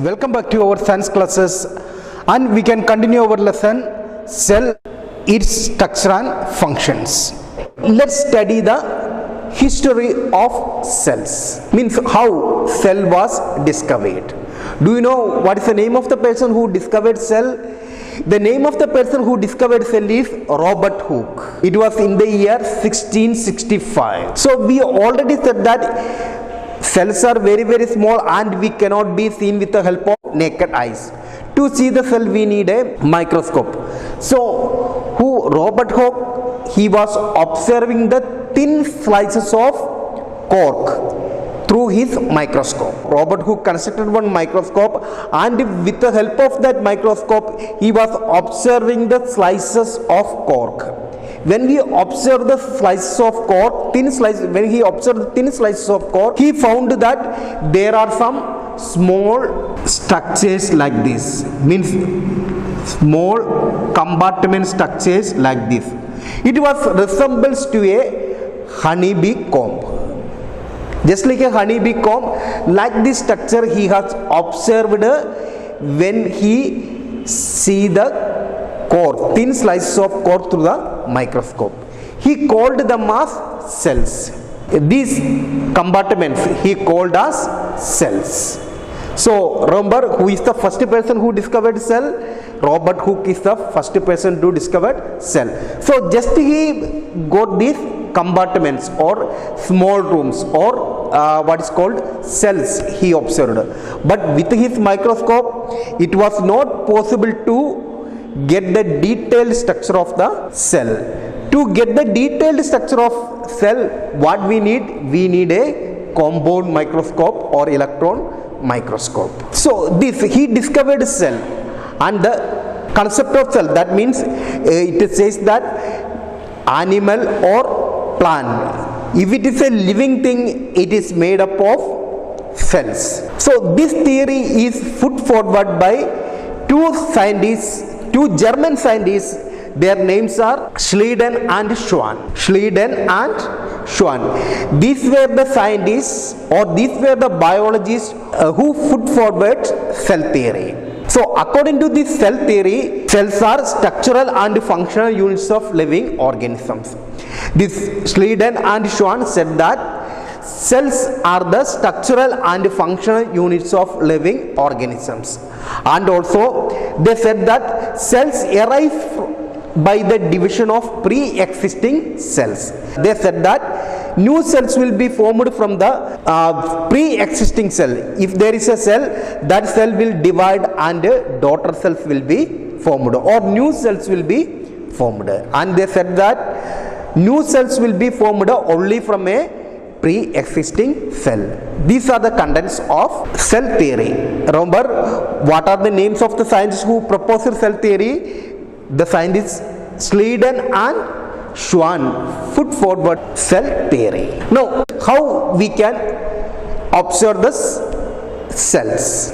welcome back to our science classes, and we can continue our lesson cell, its structure and functions. Let's study the history of cells, means how cell was discovered. Do you know what is the name of the person who discovered cell? The name of the person who discovered cell is Robert Hooke. It was in the year 1665. So we already said that cells are very small and we cannot be seen with the help of naked eyes. To see the cell we need a microscope. So Robert Hooke, he was observing the thin slices of cork through his microscope. Robert Hooke constructed one microscope, and with the help of that microscope he was observing the slices of cork. When we observe the slices of cork, when he observed the thin slices of cork, he found that there are some small structures like this, means small compartment structures like this. It was resembles to a honeybee comb. Just like a honeybee comb, like this structure he has observed when he see the cork, thin slices of cork through the microscope. He called them as cells. These compartments he called as cells. So remember, who is the first person who discovered cell? Robert Hooke is the first person to discover cell. So just he got these compartments or small rooms or what is called cells he observed. But with his microscope it was not possible to get the detailed structure of the cell. To get the detailed structure of cell, what we need? We need a compound microscope or electron microscope. So this he discovered cell, and the concept of cell, that means it says that animal or plant, if it is a living thing, it is made up of cells. So this theory is put forward by two German scientists. Their names are Schleiden and Schwann. Schleiden and Schwann. These were the scientists, or these were the biologists who put forward cell theory. So according to this cell theory, cells are structural and functional units of living organisms. This Schleiden and Schwann said that cells are the structural and functional units of living organisms. And also they said that cells arise by the division of pre-existing cells. They said that new cells will be formed from the pre-existing cell. If there is a cell, that cell will divide and daughter cells will be formed, or new cells will be formed. And they said that new cells will be formed only from a pre-existing cell. These are the contents of cell theory. Remember, what are the names of the scientists who proposed cell theory? The scientists Schleiden and Schwann put forward cell theory. Now, how we can observe the cells?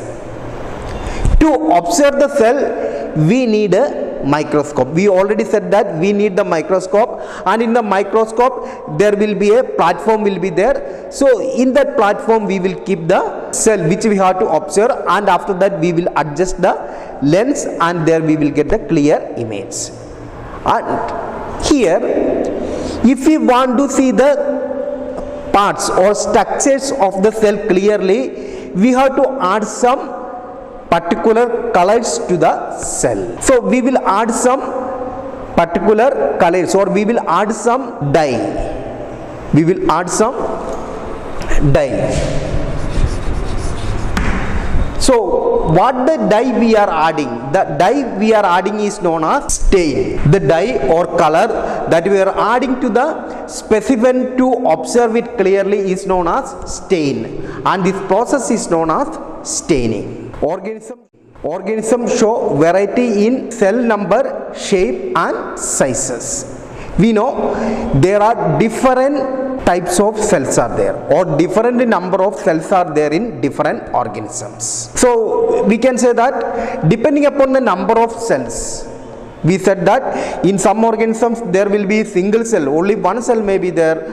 To observe the cell, we need a microscope. We already said that we need the microscope, and in the microscope there will be a platform will be there. So in that platform we will keep the cell which we have to observe, and after that we will adjust the lens, and there we will get the clear image. And here, if we want to see the parts or structures of the cell clearly, we have to add some particular colors to the cell. So we will add some particular colors, or we will add some dye. We will add some dye. So what the dye we are adding? The dye we are adding is known as stain. The dye or color that we are adding to the specimen to observe it clearly is known as stain, and this process is known as staining. Organisms show variety in cell number, shape and sizes. We know there are different types of cells are there, or different number of cells are there in different organisms. So we can say that depending upon the number of cells, we said that in some organisms there will be single cell, only one cell may be there,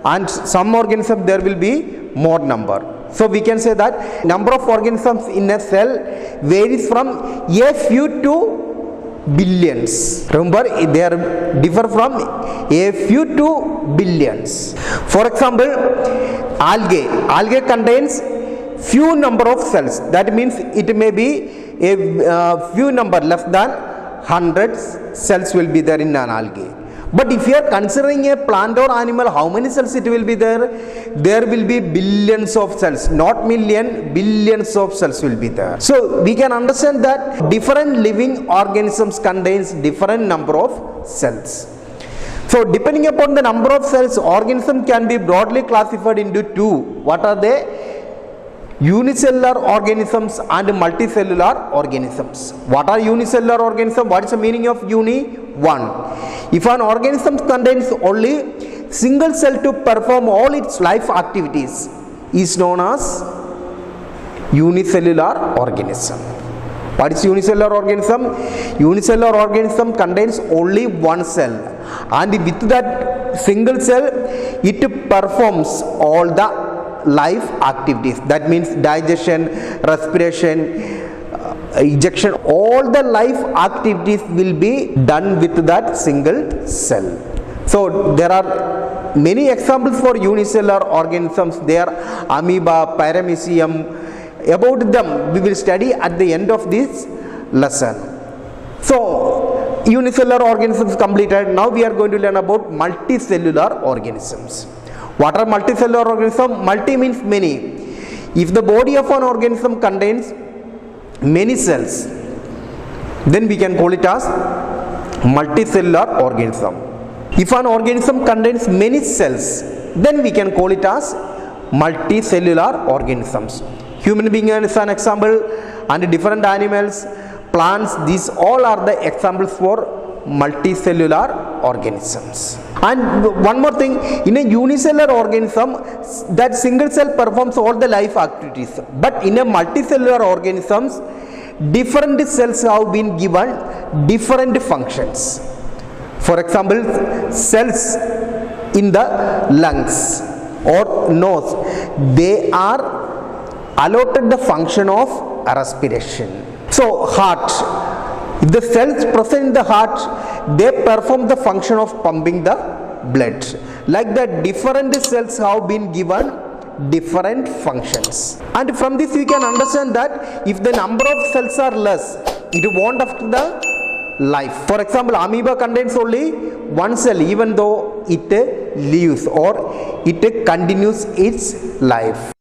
and some organisms there will be more number. So we can say that number of organisms in a cell varies from a few to billions. Remember, they are differ from a few to billions. For example, algae contains few number of cells. That means it may be a few number less than 100 cells will be there in an algae. But if you are considering a plant or animal, how many cells it will be there? There will be billions of cells, not million, billions of cells will be there. So we can understand that different living organisms contains different number of cells. So depending upon the number of cells, organism can be broadly classified into two. What are they? Unicellular organisms and multicellular organisms. What are unicellular organisms? What is the meaning of uni? One. If an organism contains only single cell to perform all its life activities, is known as unicellular organism. What is unicellular organism? Unicellular organism contains only one cell, and with that single cell it performs all the life activities. That means digestion, respiration, ejection, all the life activities will be done with that single cell. So there are many examples for unicellular organisms. They are amoeba, paramecium. About them we will study at the end of this lesson. So unicellular organisms completed. Now we are going to learn about multicellular organisms. What are multicellular organisms? Multi means many. If the body of an organism contains many cells, then we can call it as multicellular organism. If an organism contains many cells, then we can call it as multicellular organisms. Human being is an example, and different animals, plants, these all are the examples for multicellular organisms. And one more thing, in a unicellular organism, that single cell performs all the life activities. But in a multicellular organisms, different cells have been given different functions. For example, cells in the lungs or nose, they are allotted the function of respiration. So heart, the cells present in the heart, they perform the function of pumping the blood. Like that, different cells have been given different functions. And from this we can understand that if the number of cells are less, it won't affect the life. For example, amoeba contains only one cell, even though it lives or it continues its life.